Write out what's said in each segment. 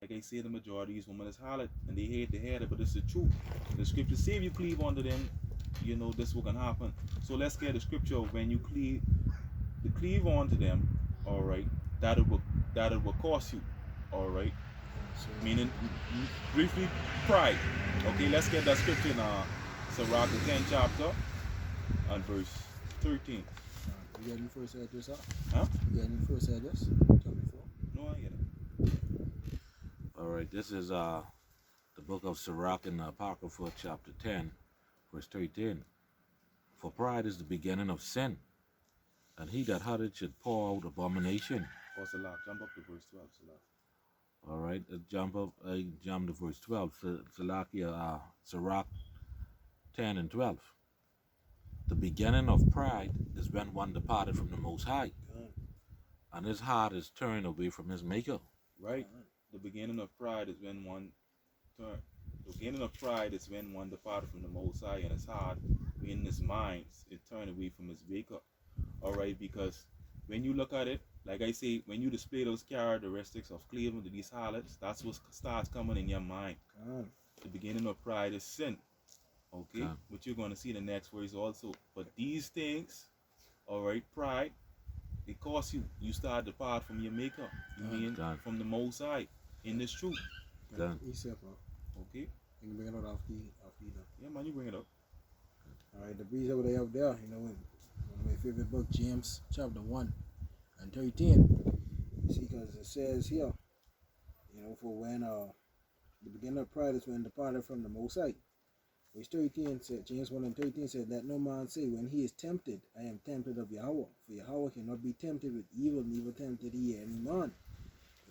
Like I say, the majority of these women is harlot and they hate it, but it's the truth. The scripture say if you cleave unto them, this will can happen. So let's get the scripture of when you cleave onto them, all right, that it will cost you, all right. Meaning, briefly, pride. Okay, let's get that scripture in Sirach, the 10th chapter, and verse 13. You got any first address up? Huh? You got any first address? Tell me before. No, I get it. All right, this is the book of Sirach in the Apocrypha, chapter 10, verse 13. For pride is the beginning of sin, and he that hath it should pour out abomination. Oh, Salah, jump up to verse 12, Salah. All right, jump to verse 12. Sirach 10 and 12. The beginning of pride is when one departed from the Most High, and his heart is turned away from his Maker. Right. The beginning of pride is when one departed from the Most High, and his heart, in his mind, it turned away from his Maker. All right, because when you look at it, like I say, when you display those characteristics of cleaving to these harlots, that's what starts coming in your mind. The beginning of pride is sin. Okay, which you're going to see in the next verse also. But these things, all right, pride, it costs you. You start to depart from your Maker. You mean from the Most High in this truth. Done. Okay. You can bring it out after you. Yeah, man, you bring it up. All right, the breeze over there up there, one of my favorite book, James chapter 1 and 13. See, because it says here, for when the beginning of pride is when departed from the Most High. Verse 13 said, James 1 and 13 said, that no man say, when he is tempted, I am tempted of Yahweh. For Yahweh cannot be tempted with evil, neither tempted he any man.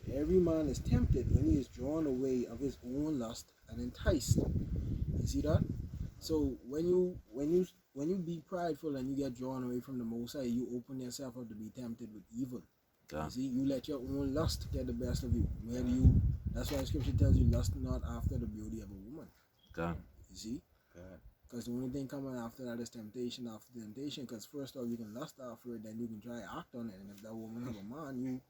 But every man is tempted when he is drawn away of his own lust and enticed. You see that? So when you be prideful and you get drawn away from the Most High, you open yourself up to be tempted with evil. You see, you let your own lust get the best of you. That's why Scripture tells you, lust not after the beauty of a woman. You see? Because the only thing coming after that is temptation after temptation. Because first off, you can lust after it, then you can try act on it. And if that woman have a man,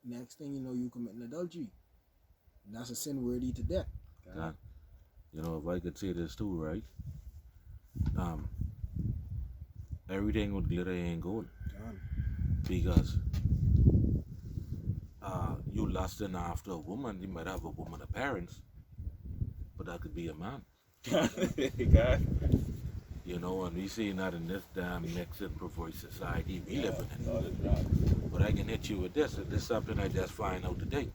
next thing you know, you commit an adultery. And that's a sin worthy to death. If I could say this too, right? Everything with glitter ain't gold. Because you lusting after a woman, you might have a woman appearance, but that could be a man. And we see that in this damn mixed and perverse society we live in. But I can hit you with this. This is something I just find out today.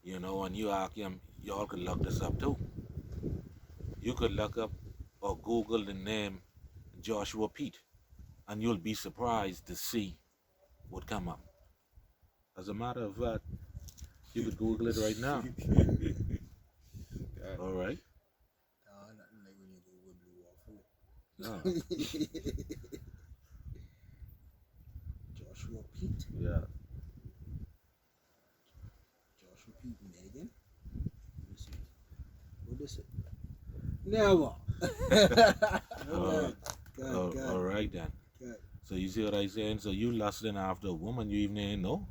And you ask him, y'all could look this up too. You could look up or Google the name Joshua Pete, and you'll be surprised to see what come up. As a matter of fact, you could Google it right now. All right. Nothing like when you Google Blue Waffle. No. Joshua Pete. Yeah. Joshua Pete Megan. Let me see. What is it? Never. All right then. God. So you see what I'm saying? So you lusting after a woman you even ain't know?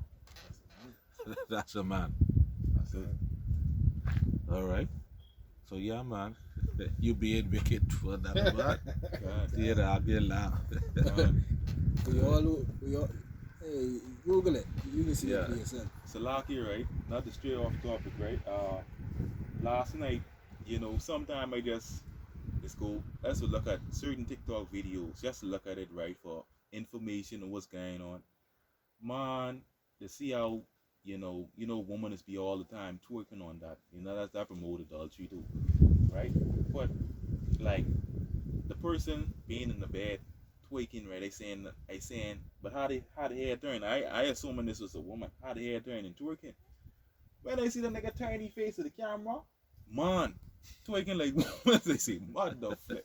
That's a man. That's it. All right. So yeah, man. You being wicked for that man. See it, I'll get loud. We all, hey, Google it. You can see it for yourself. So Lucky, right? Not to stray off topic, right? Last night, sometime I just let's look at certain TikTok videos, just to look at it, right, for information on what's going on. Man, to see how, women is be all the time twerking on that. That promote adultery too, right? But like the person being in the bed twerking, right? I saying, but how the hair turn? I assuming this was a woman. How the hair turn and twerking? When I see the nigga tiny face of the camera, man, twerking like what they say, motherfucker.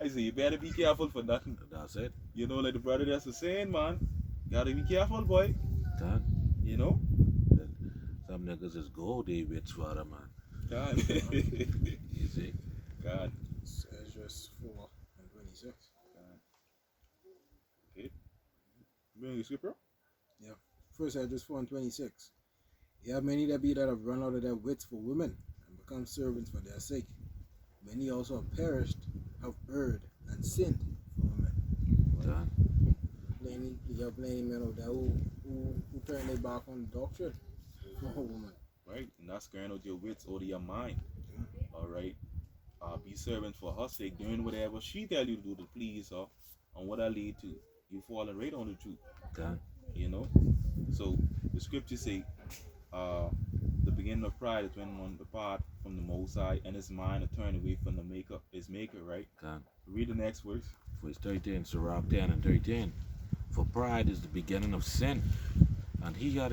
I say you better be careful for nothing. That's it. Like the brother that's saying, man, gotta be careful, boy. Done. Some niggas is gold, they rich for them, man. God. You see? God. Esdras 4 and 26. Okay. Bring your scripture? Yeah. First Esdras 4 and 26. You have many that have run out of their wits for women and become servants for their sake. Many also have perished, have erred, and sinned for women. God. You have plenty men out there who turn their back on the doctrine for a woman. Right? And that's scaring out your wits out of your mind. All right? Be servant for her sake, doing whatever she tell you to do to please her. And what that lead to? You falling right on the truth. God. You know? So the scriptures say, the beginning of pride is when one depart from the Most High and his mind to turn away from his maker, right? God. Read the next verse. Verse 13, Sirach 10 and 13. For pride is the beginning of sin, and he that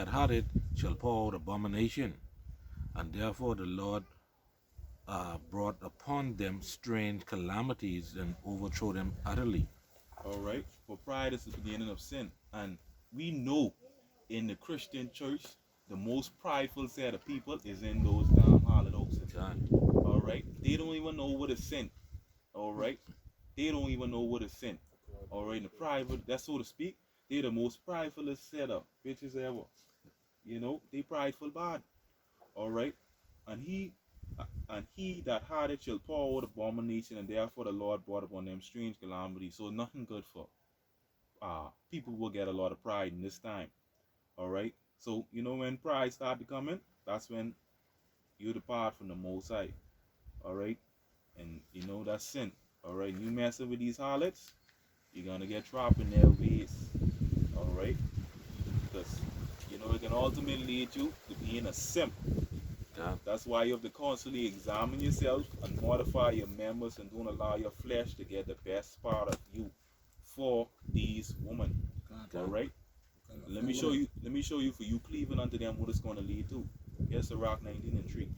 had it shall pour out abomination. And therefore the Lord brought upon them strange calamities and overthrew them utterly. All right? For pride is the beginning of sin. And we know in the Christian church, the most prideful set of people is in those damn hallowed houses. God. All right? They don't even know what is sin. All right? They don't even know what is sin. All right? In the private, that's so to speak, they're the most pridefulest set of bitches ever. You know, they prideful bad. All right? And he that had it shall pour out abomination, and therefore the Lord brought upon them strange calamities. So nothing good for people will get a lot of pride in this time. All right? So, you know, when pride start to come in, that's when you depart from the Most High. All right? And, you know, that's sin. All right? You messing with these harlots, you're going to get trapped in their ways. All right? Because, you know, it can ultimately lead you to being a simp. God. That's why you have to constantly examine yourself and mortify your members and don't allow your flesh to get the best part of you for these women. God. All right? Let me show you for you cleaving unto them what it's going to lead to. Here's Sirach 19 and 3.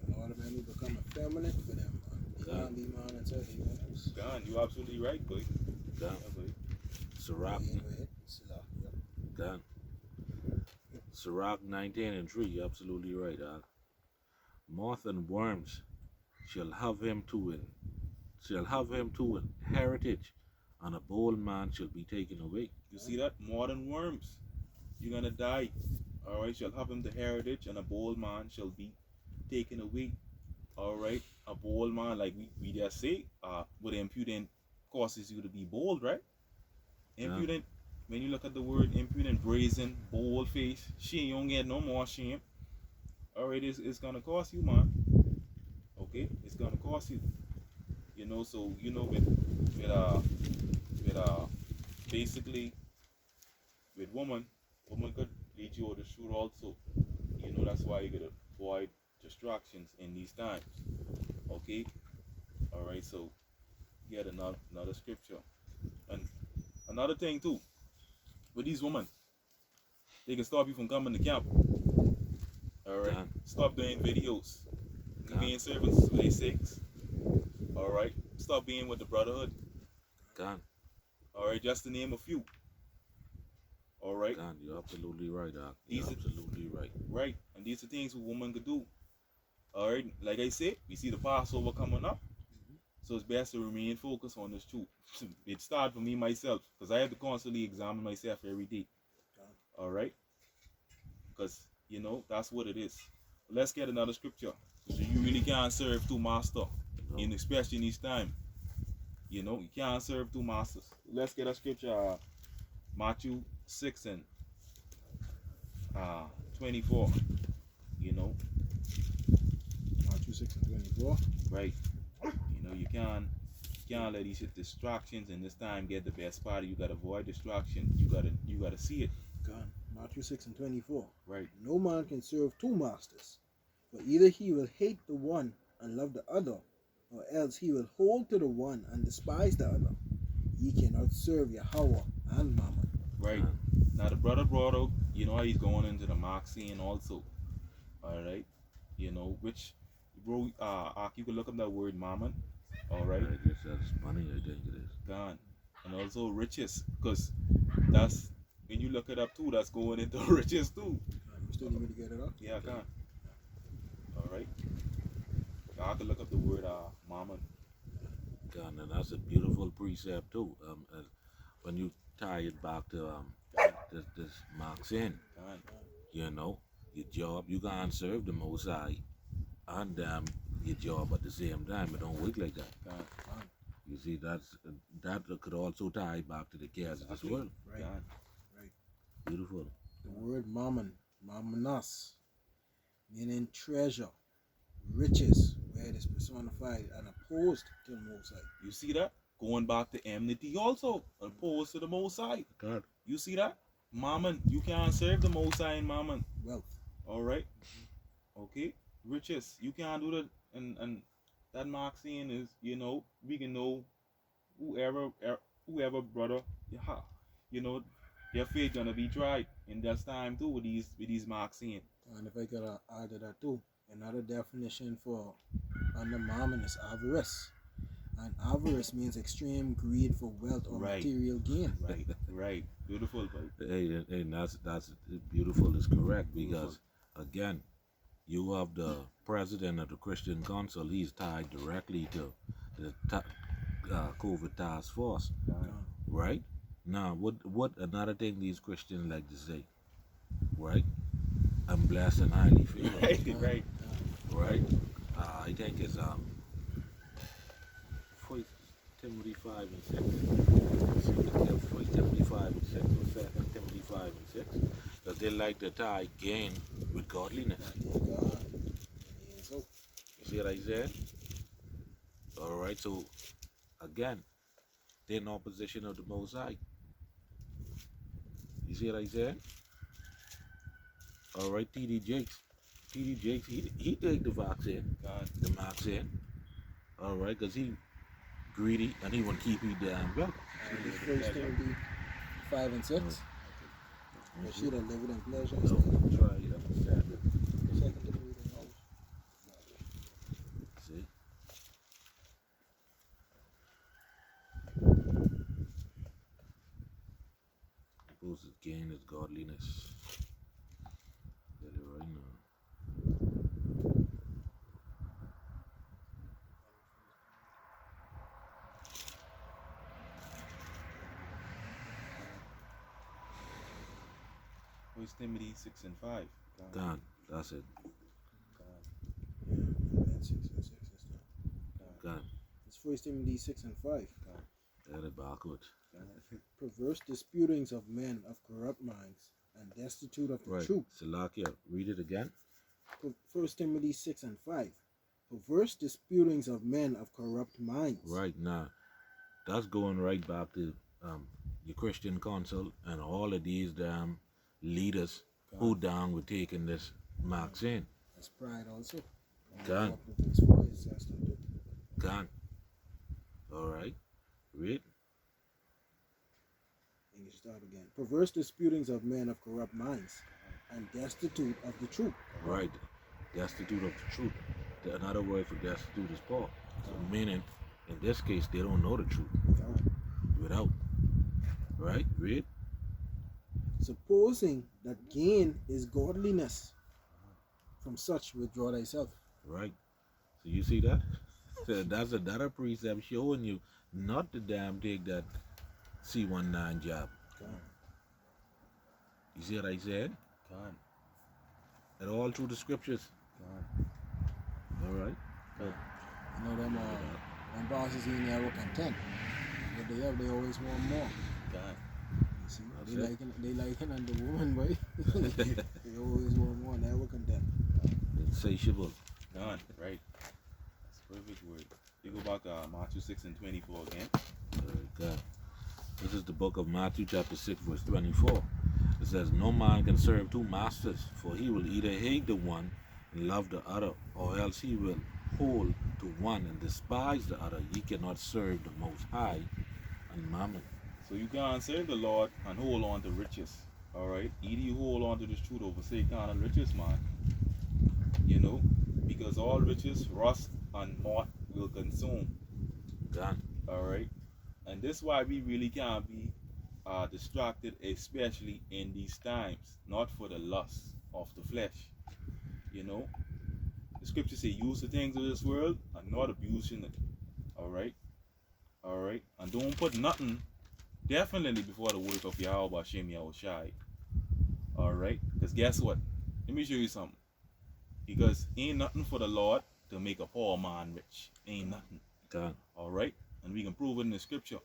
A lot of men who become effeminate for them. They can't be man and say they else. God, you're absolutely right, boy. God. Yeah, boy. Sirach. God. Sirach 19 and 3, you're absolutely right. Moth and worms shall have him to an heritage, and a bold man shall be taken away. You see that? More than worms. You're going to die. All right? Shall have him the heritage, and a bold man shall be taken away. All right? A bold man, like we just say, with impudent causes you to be bold, right? Impudent. When you look at the word impudent, brazen, bold face, shame, you don't get no more shame. All right, it's gonna cost you, man. Okay, it's gonna cost you. You know, so you know with basically with woman could lead you out the shoot also. You know, that's why you gotta avoid distractions in these times. Okay, all right. So get another scripture, and another thing too. With these women, they can stop you from coming to camp. Alright? Stop doing videos. Being servants for their sakes. Alright? Stop being with the brotherhood. God. Alright, just to name a few. Alright? God, you're absolutely right, Doc. You're absolutely right. Right. And these are things a woman could do. Alright? Like I said, we see the Passover coming up. So it's best to remain focused on this truth. It started for me myself, because I have to constantly examine myself every day. All right? Because, you know, that's what it is. Let's get another scripture. You really can't serve two masters, and especially in this time. You know, you can't serve two masters. Let's get a scripture, Matthew 6 and 24. You know, Matthew 6 and 24. right? You know, you can't let these distractions in this time get the best part. You gotta avoid distraction. You gotta see it. God. Matthew 6 and 24. Right. No man can serve two masters, for either he will hate the one and love the other, or else he will hold to the one and despise the other. Ye cannot serve Yahweh and Mammon. Right. Now the brother brought out, you know how he's going into the mark scene also. Alright. You know, which bro, you can look up that word mammon. Alright. I guess that's money, I think it is. Gone. And also riches. Because that's, when you look it up too, that's going into riches too. You still need me to get it up? Yeah, I can. Alright. I can look up the word mammon. God, and that's a beautiful precept too. When you tie it back to this marks in. God, You know, your job, you can't serve the Most High and your job at the same time. It don't work like that. God, You see, that could also tie back to the cares of this Exactly. world. Right. God. Right. Beautiful. The word mammon, mammonas, meaning treasure, riches, where it is personified and opposed to the Most High. You see that? Going back to enmity also, opposed to the Most High. God. You see that? Mammon, you can't serve the Most High in Mammon. Wealth. All right? Okay? Riches, you can't do that. And that Maxine is, we can know whoever brother, you know, their faith gonna be tried in this time too with these Maxine. And if I could add to that too, another definition for under mammon is avarice. And avarice means extreme greed for wealth or Right. material gain. Right. Beautiful, bro. Hey, that's beautiful. Is correct because again, you have the president of the Christian Council. He's tied directly to the COVID task force, right? Now, what another thing these Christians like to say, right? I'm blessed and highly favored, Right. right? I think it's 1 Timothy 5 and 6. 1 Timothy 5 and 6 or 2 Timothy 5 and 6. That they like to tie gain with godliness. God. So, You see what I said? Alright, so again, they're in opposition of the Most High. You see what I said? Alright, TD Jakes, he take the vaccine, God. the vaccine. Alright, because he greedy and he want to keep his damn wealth. this First Timothy 5 and 6. You should have lived in pleasure. No, try it, understand it. Second Timothy and all. See? Suppose his gain is godliness. Tell you right now. First Timothy 6 and 5. God. God, that's it. God. And 6 and 6 is that. God, It's First Timothy 6 and 5. that it backwards. God. Perverse disputings of men of corrupt minds and destitute of the Right. truth. Salakia, read it again. First Timothy 6 and 5. Perverse disputings of men of corrupt minds. Right now, that's going right back to your Christian council and all of these damn leaders who down with taking this marks in. That's pride also. God. Up to verse 4, it says to do. God. All right. Read. And you start again. Perverse disputings of men of corrupt minds and destitute of the truth. Right. Destitute of the truth. Another word for destitute is poor. So meaning, in this case, they don't know the truth. Without. Right? Read. Supposing that gain is godliness, from such withdraw thyself. Right. So you see that? So that's another precept showing you not to damn take that C19 job. You see what I said? God. And all through the scriptures. God. All right. You know them bosses in there were content. What they have, they always want more. God. You see, That's they liking on the woman, boy. They always want more, never content. Insatiable. God. Right. That's a perfect word. You go back to Matthew 6 and 24 again. God. This is the book of Matthew chapter 6 verse 24. It says, no man can serve two masters, for he will either hate the one and love the other, or else he will hold to one and despise the other. Ye cannot serve the Most High and Mammon. So you can't serve the Lord and hold on to riches. Alright? Either you hold on to this truth over say kind of riches, man. You know? Because all riches rust and moth will consume. God. Alright? And this is why we really can't be distracted, especially in these times. Not for the lust of the flesh. You know? The scripture say use the things of this world and not abusing it. Alright? Alright? And don't put nothing definitely before the work of Yahweh Hashem Yahushai. Alright? Because guess what? Let me show you something. Because ain't nothing for the Lord to make a poor man rich. Ain't nothing. God. Alright? And we can prove it in the scripture.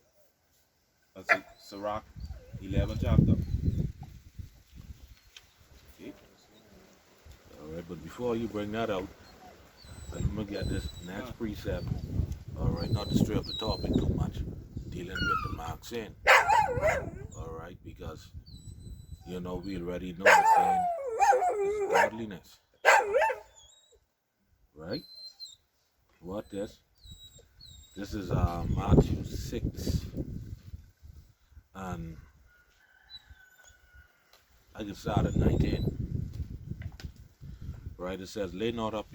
That's it. Sirach 11 chapter. Okay? All right, but before you bring that out, let me get this next precept. All right, not to stray off the topic too much, dealing with the mark sin. All right, because you know we already know the sin is godliness. Right? What this? This is Matthew 6, and I can start at 19. Right? It says, "Lay not up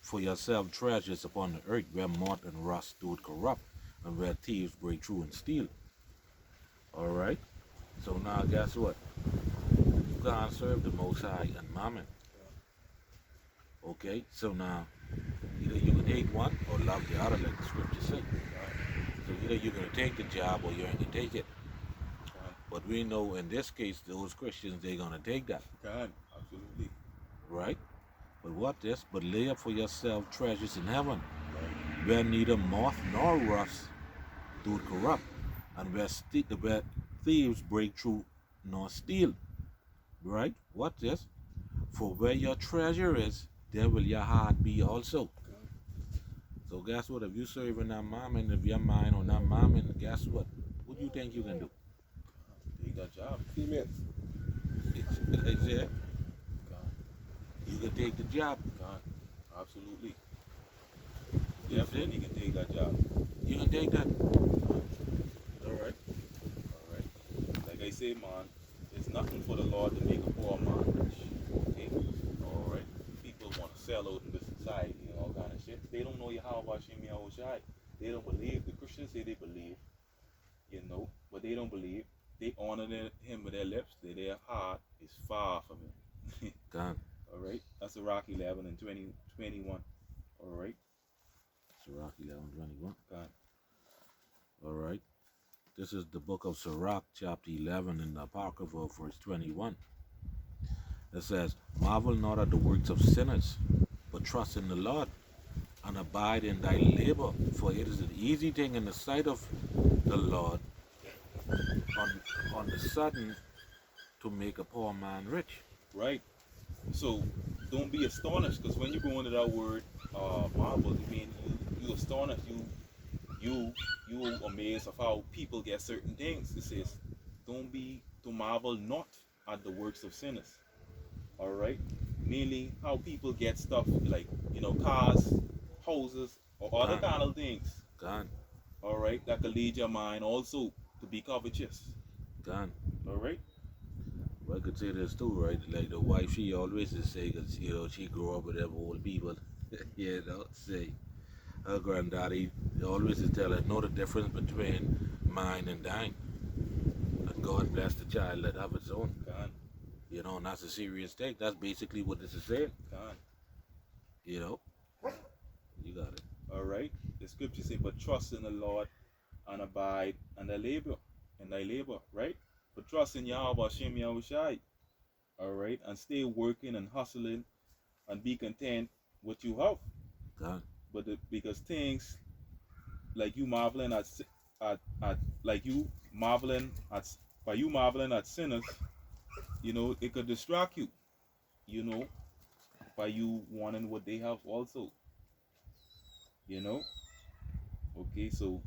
for yourself treasures upon the earth, where moth and rust do corrupt, and where thieves break through and steal." All right. So now, guess what? You can't serve the Most High and Mammon. Okay. So now, either you can hate one or love the other, like the scripture says. So either you're gonna take the job or you ain't gonna take it. But we know in this case, those Christians, they're gonna take that. God, absolutely. Right? But what this? But lay up for yourself treasures in heaven, Right. where neither moth nor rust do corrupt, and where thieves break through nor steal. Right? What this? For where your treasure is, there will your heart be also. So guess what? If you serving that mammon, if you're mine on that mammon, guess what? What do you think you can do? Take that job. Female. They said, God. you can take the job. God. Absolutely. Definitely you can take that job. You can take that. Alright. Alright. Like I say, man, it's nothing for the Lord to make a poor man rich. Okay? Alright. People want to sell out in this society and all kind of shit. They don't know Yahweh Hashem Yahushai. They don't believe. The Christians say they believe. You know, but they don't believe. They honor him with their lips. Their heart is far from him. God. Alright? That's Sirach 11 and 21. Alright? Sirach 11:21. God. All right. This is the book of Sirach, chapter 11, in the Apocrypha, verse 21. It says, "Marvel not at the works of sinners, but trust in the Lord, and abide in thy labor, for it is an easy thing in the sight of the Lord on the sudden to make a poor man rich." Right? So don't be astonished, because when you go into that word marvel, I mean you astonished, you amazed of how people get certain things. It says, don't be to marvel not at the works of sinners. Alright? Meaning how people get stuff like, cars, houses, or other kind of things. God. Alright? That could lead your mind also to be covetous. God. Alright? Well, I could say this too, right? Like the wife, she always just say, because, she grew up with them old people, say, her granddaddy always just tell her, know the difference between mine and thine. And God bless the child that have its own. God. And that's a serious thing. That's basically what this is saying. God. You got it. Alright? The scripture say, but trust in the Lord and abide and thy labor, right? But trust in Yahweh Hashem Yahushai. Alright? And stay working and hustling and be content what you have. God. But because things like you marveling at by you marveling at sinners, it could distract you, by you wanting what they have also. Okay, so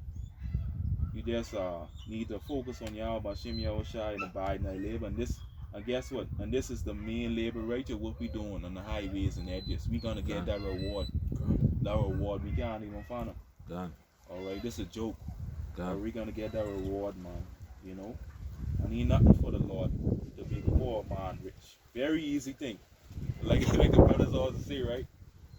you just need to focus on Yahweh Hashem Yahushai and abide in thy labor. And guess what? And this is the main labor right here, what we doing on the highways and edges. We're gonna get that reward. That reward, we can't even find them. God. Alright, this is a joke. God. We're gonna get that reward, man. I need nothing for the Lord to make a poor man rich. Very easy thing. Like the brothers always say, right?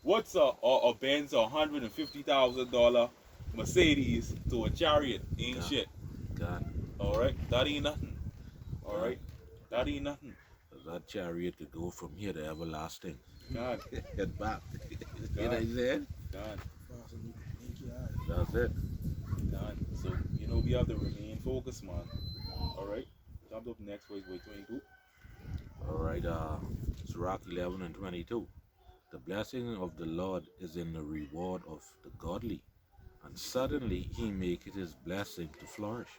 What's a Benz $150,000 Mercedes to a chariot? Ain't God. shit. God. Alright? That ain't nothing. Alright? That ain't nothing. That chariot could go from here to everlasting. God. And back. You know what I'm saying? God. That's it. God. So, we have to remain focused, man. All right. Jump up next verse 22. All right, Sirach 11 and 22. The blessing of the Lord is in the reward of the godly, and suddenly he maketh his blessing to flourish.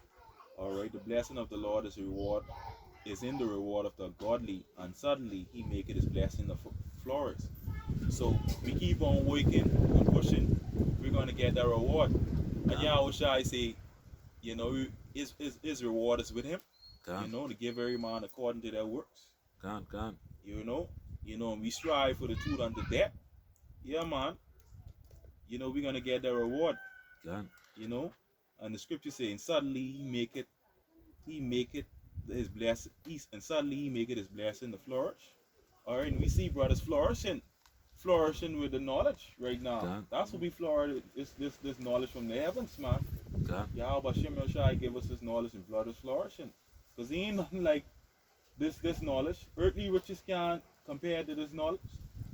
All right. The blessing of the Lord is in the reward of the godly, and suddenly he maketh his blessing to flourish. So we keep on working and pushing, we're gonna get that reward. And Yahweh say, you know, his reward is with him. You know, to give every man according to their works. Can. You know, we strive for the truth unto death. Yeah, man. You know, we're gonna get the reward. Can. You know, and the scripture saying, suddenly he make it his blessing, and suddenly he make it his blessing to flourish. All right, and we see brothers flourishing with the knowledge right now. Can. That's what we flourish. This knowledge from the heavens, man. Can. Yahweh Shem Yoshai give us this knowledge, and blood is flourishing. Cause he ain't nothing like this knowledge. Earthly riches can't compare to this knowledge.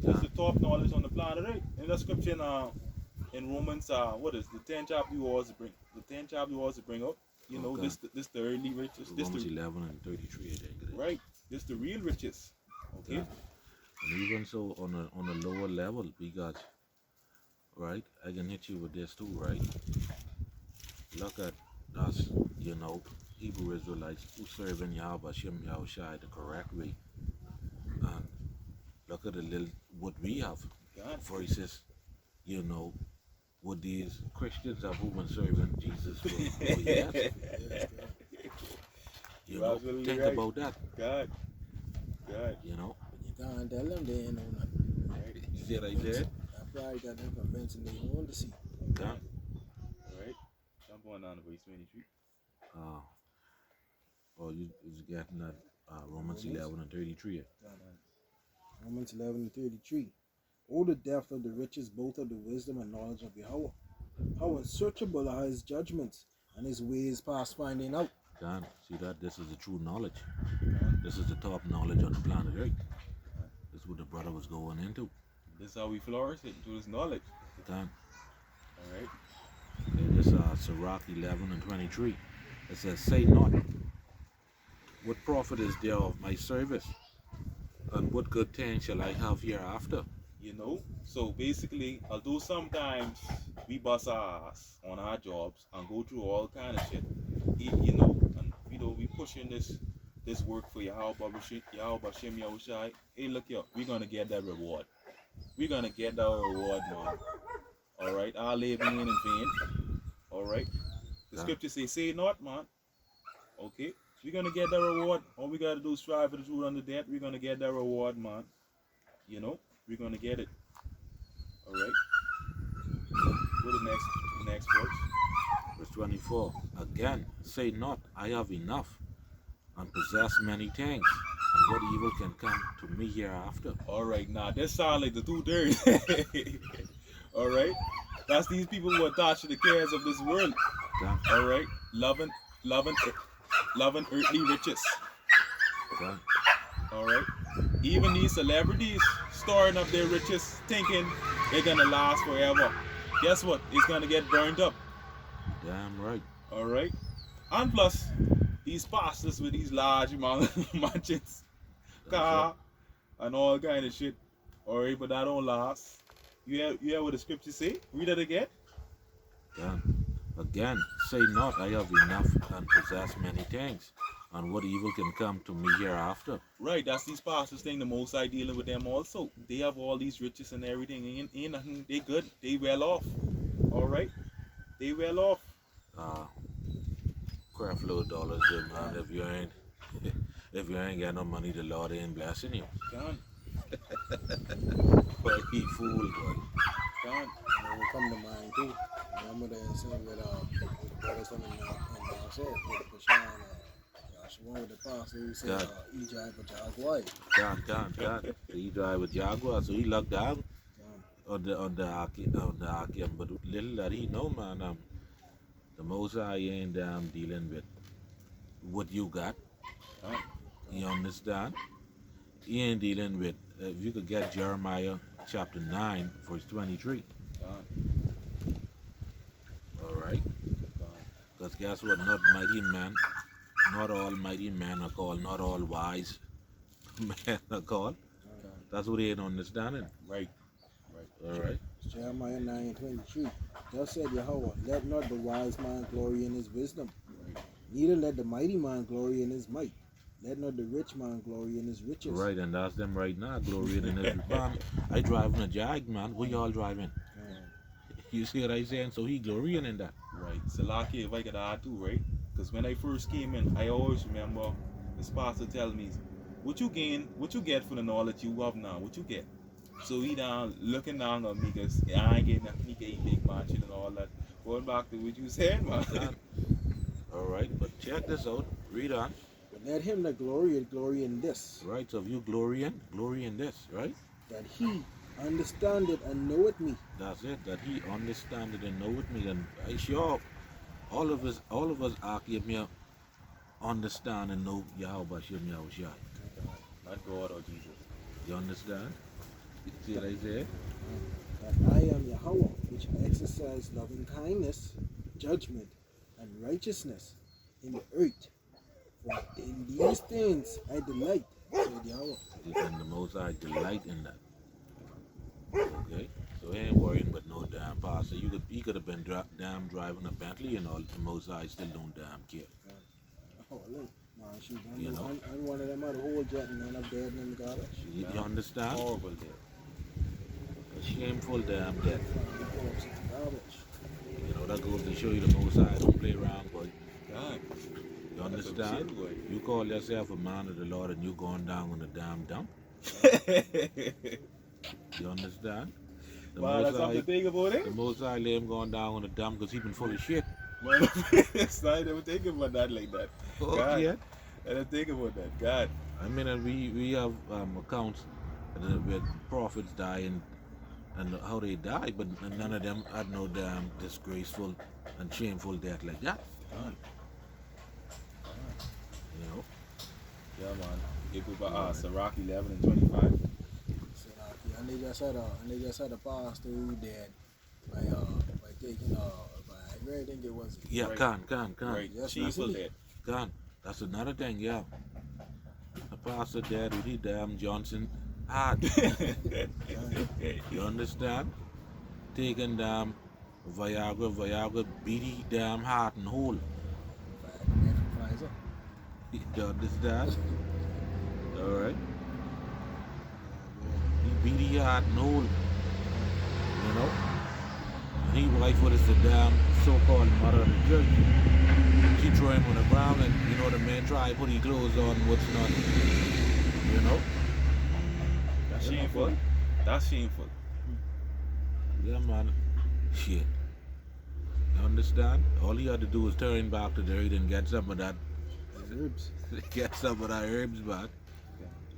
It's the top knowledge on the planet, right? In the scripture in Romans, what is the 10th chapter you always bring? The 10th chapter you always bring up. You know, this the earthly riches. Romans 11 and 33, I think it is. Right. This the real riches. Okay. Yeah. And even so, on a lower level, because, right, I can hit you with this too, right? Look at us, you know, Hebrew Israelites who serve in Yahweh Shem Yahushai the correct way. And look at what we have versus, you know, what these Christians have who been serving Jesus for years. You know, think about that. God. But You you can't tell them they ain't know nothing. Right. You see what I did? That pride got them convincing they want to see. Yeah. Alright. Jump on down to verse 23. You was getting that Romans 11 and 33. Romans 11 and 33. Oh, the depth of the riches, both of the wisdom and knowledge of Yahweh. How unsearchable are his judgments, and his ways past finding out. Can see that this is the true knowledge. This is the top knowledge on the planet Earth. This is what the brother was going into. This is how we flourish into this knowledge. Can. Alright. This Sirach 11 and 23. It says, say not, what profit is there of my service? And what good thing shall I have hereafter? You know, so basically, although sometimes we bust our ass on our jobs and go through all kind of shit, you know, and you know, we pushing this work for Yahweh Shem Yahushai. Hey, look here, we're gonna get that reward. We're gonna get that reward, man. All right, our labor ain't in vain. All right, the scripture say not, man. Okay, we're gonna get that reward. All we gotta do is strive for the truth under death. We're gonna get that reward, man. You know. We're gonna get it. All right. Go to the next verse. Verse 24. Again, say not, I have enough, and possess many things, and what evil can come to me hereafter? All right. Now this sounds like the 2/3. All right. That's these people who are attached to the cares of this world. Yeah. All right. Loving earthly riches. Yeah. All right. Even these celebrities storing up their riches, thinking they're gonna last forever. Guess what? It's gonna get burned up. Damn right. All right. And plus, these pastors with these large mansions, car, and all kind of shit. All right, but that don't last. You hear what the scripture say? Read it again. Again, say not, I have enough and possess many things, and what evil can come to me hereafter? Right, that's these pastors thing. The Most High dealing with them also. They have all these riches and everything. Ain't nothing. They good. They well off. All right, they well off. Crap load dollars there, man. If you ain't got no money, the Lord ain't blessing you. Gone. But he fool, boy. Gone. And it will come to mind too. Remember the incident with the brothers from in said with Pashan, Yashua with the pastor who said he drive a Jaguar. Can't. He drive a Jaguar, so he locked down on the Akim. But little that he know, man, the Most High ain't dealing with what you got. You understand? He ain't dealing with, if you could get Jeremiah chapter 9, verse 23. All right? Because guess what? Not mighty man not all mighty men are called, not all wise men are called. That's what they ain't understanding. Right. All right. Jeremiah 9:23. Thus said Yahweh, let not the wise man glory in his wisdom, neither let the mighty man glory in his might. Let not the rich man glory in his riches. Right, and that's them right now, glorying in every man. I driving a Jag, man. What y'all driving? You see what I saying? So he glorying in that. Right. So, lucky if I could add too, right? Because when I first came in, I always remember this pastor tell me, what you get for the knowledge you have now? What you get? So he down looking down on me because I ain't getting nothing. He get big mansion and all that. Going back to what you said, man. All right, but check this out. Read on. But let him that glory in this. Right, so if you glory in this, right? That he understandeth and knoweth me. That's it. That he understandeth and knoweth me. And I sure all of us are give me understand and know Yahweh Shem Yahushai. Not God or Jesus. You understand? You see what I said? That I am Yahweh, which exercise loving kindness, judgment, and righteousness in the earth. For in these things I delight, said Yahweh. And the Most High delight in that. Okay? So he ain't worrying about no damn pastor. He could have been damn driving a Bentley and all. The Most High still don't damn care. Oh, look. Man, shoot, You know? I'm one of them out of whole jet and then I'm dead in the garbage. You understand? Horrible there. A shameful damn death. Garbage. You know, that goes to show you the Most High don't play around, boy. God. You understand? You call yourself a man of the Lord and you going down on the damn dump. You understand? The Wow, that's something to think about, eh? The Most High let him going down on the dump because he been full of shit. Man, it's not even thinking about that like that. Oh, God. yeah. I didn't think about that. God. I mean, and we have accounts where prophets die and how they die, but none of them had no damn disgraceful and shameful death like that. God. You know? Yeah, man. It was about Sirach 11 and 25. And they just had a pastor who died by taking I really think it was Yeah, Right. can. Right. Yes, Shameful that's death. Can. That's another thing, yeah. The pastor dead with his damn Johnson heart. You understand? Taking damn Viagra beat his damn heart and whole. Pfizer. You understand? Alright. He beat his heart and whole. You know? And he wife was the damn so-called mother of the church. She threw him on the ground and you know the man tried to put his clothes on, what's not. You know? That's shameful. That's shameful. Yeah, man. Shit. You understand? All he had to do was turn back to the earth and get some of that. Herbs. Get some of that herbs back.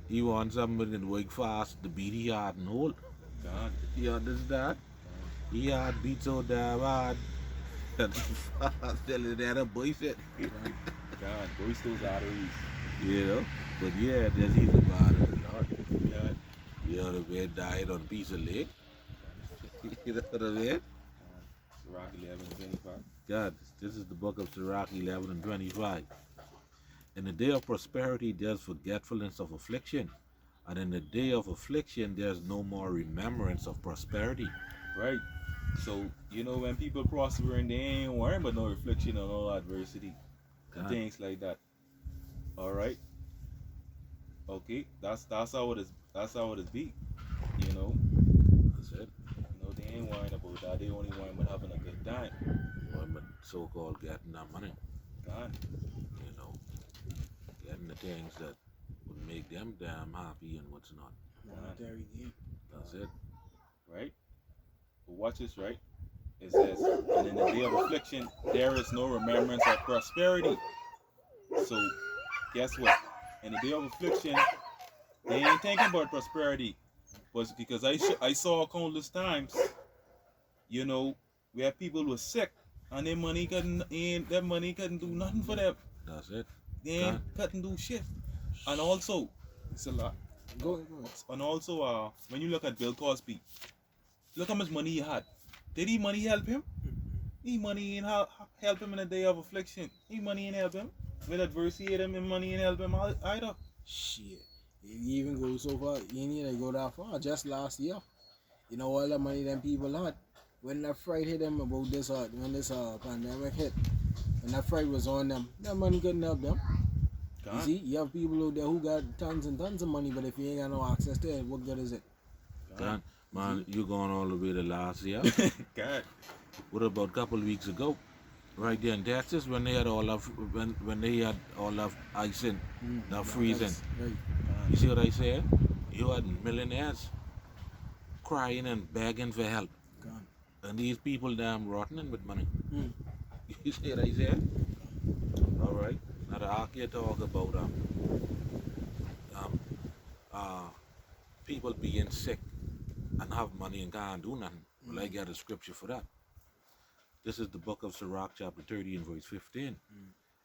He wants somebody to work fast to beat his heart and whole. God. You understand? He had beat so damn hard. And fast telling that a boy said. God. Voice those arteries. You know? But yeah, there's he's a man of the Lord. God. You know, the man died on a piece of leg. You know what I mean? Sirach 11 and 25. God, this is the book of Sirach 11 and 25. In the day of prosperity, there's forgetfulness of affliction. And in the day of affliction, there's no more remembrance of prosperity. Right. So, you know, when people prosper and they ain't worrying about no reflection on all adversity and God. things like that. Alright? Okay, that's how it is. That's how it is be. You know? That's it. You know, they ain't worrying about that. They only worrying about having a good time. Women so-called getting that money. God. You know, getting the things that would make them damn happy and what's not. Monetary gain. That's it. Right? But watch this, right? It says, and in the day of affliction, there is no remembrance of prosperity. So, guess what? In the day of affliction, they ain't thinking about prosperity. But because I saw countless times, you know, where people were sick and their money couldn't do nothing for them. That's it. They couldn't do shit. And also, it's a lot. Go ahead. And also, when you look at Bill Cosby, look how much money he had. Did he money help him? He money ain't help him in a day of affliction. He money ain't help him. will adversity them in money and help them out either. Shit. You even go so far, you need to go that far. Just last year, you know all the money them people had. When that fright hit them about this, when this pandemic hit, when that fright was on them, that money couldn't help them. You see, you have people out there who got tons and tons of money, but if you ain't got no access to it, what good is it? God, man, you going all the way to last year. God. What about a couple of weeks ago? Right there in Texas, when they had all of ice in, now freezing. Right. You see what I said? You had millionaires crying and begging for help, Gone. and these people damn rotting with money. Mm. You see what I said? All right. Now the archaea talk about um, uh, people being sick and have money and can't do nothing. Well, I got a scripture for that. This is the book of Sirach, chapter 30 and verse 15.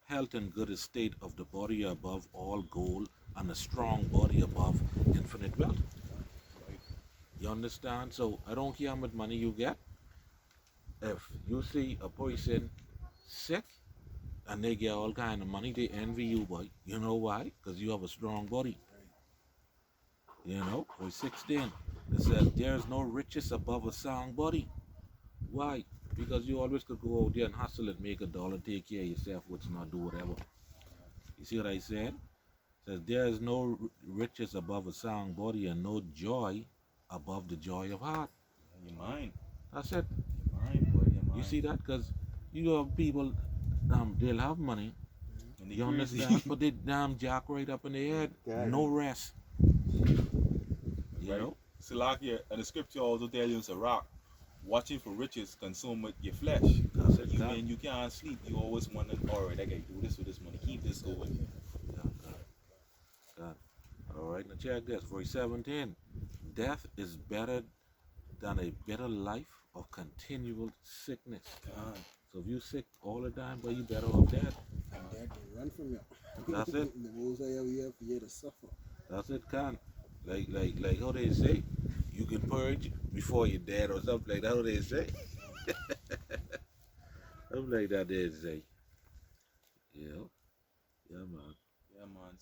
Health and good estate of the body are above all gold, and a strong body above infinite wealth. You understand? So I don't care how much money you get. If you see a person sick and they get all kind of money, they envy you, boy. You know why? Because you have a strong body. You know, verse 16, it says, there's no riches above a sound body. Why? Because you always could go out there and hustle and make $1, take care of yourself, which not do whatever. You see what I said? It says, there is no riches above a sound body and no joy above the joy of heart. Your mind. That's it. Your mind, boy. Your mind. You see that? Because you have people, they'll have money, And they you crazy. understand? But they damn jack right up in the head. God. No rest. You Right. know? So like and the scripture also tells you it's a rock. Watching for riches consume with your flesh. That's it, You God. when you can't sleep, you always wondering, alright, I gotta do this with this money, keep this going. God. All right, now check this. Verse 17. Death is better than a bitter life of continual sickness. God. So if you sick all the time, boy, you better off dead. And that can run from you. That's it. The most I ever have for you to suffer. That's it, can. Like how they say, you can purge before you're dead or something like that. How they say. Something like that they say. Yeah. Yeah, man. Yeah, man.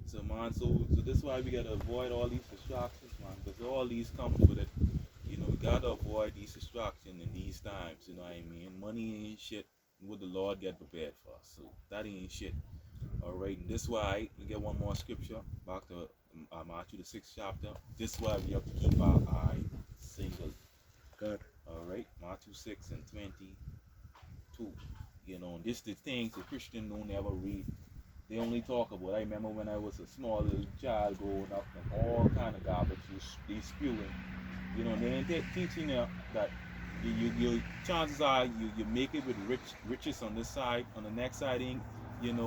So man, so this is why we gotta avoid all these distractions, man, because all these comes with it. You know, we gotta avoid these distractions in these times, you know what I mean? Money ain't shit. What the Lord get prepared for us. So that ain't shit. Alright, and this is why we get one more scripture back to Matthew the 6th chapter. This is why we have to keep our eye single. God. Alright, Matthew 6 and 22. You know, this the things the Christian don't ever read. They only talk about. I remember when I was a small little child growing up, and all kind of garbage they spewing. You know, they ain't teaching you that you chances are you make it with riches on this side, on the next side, you know.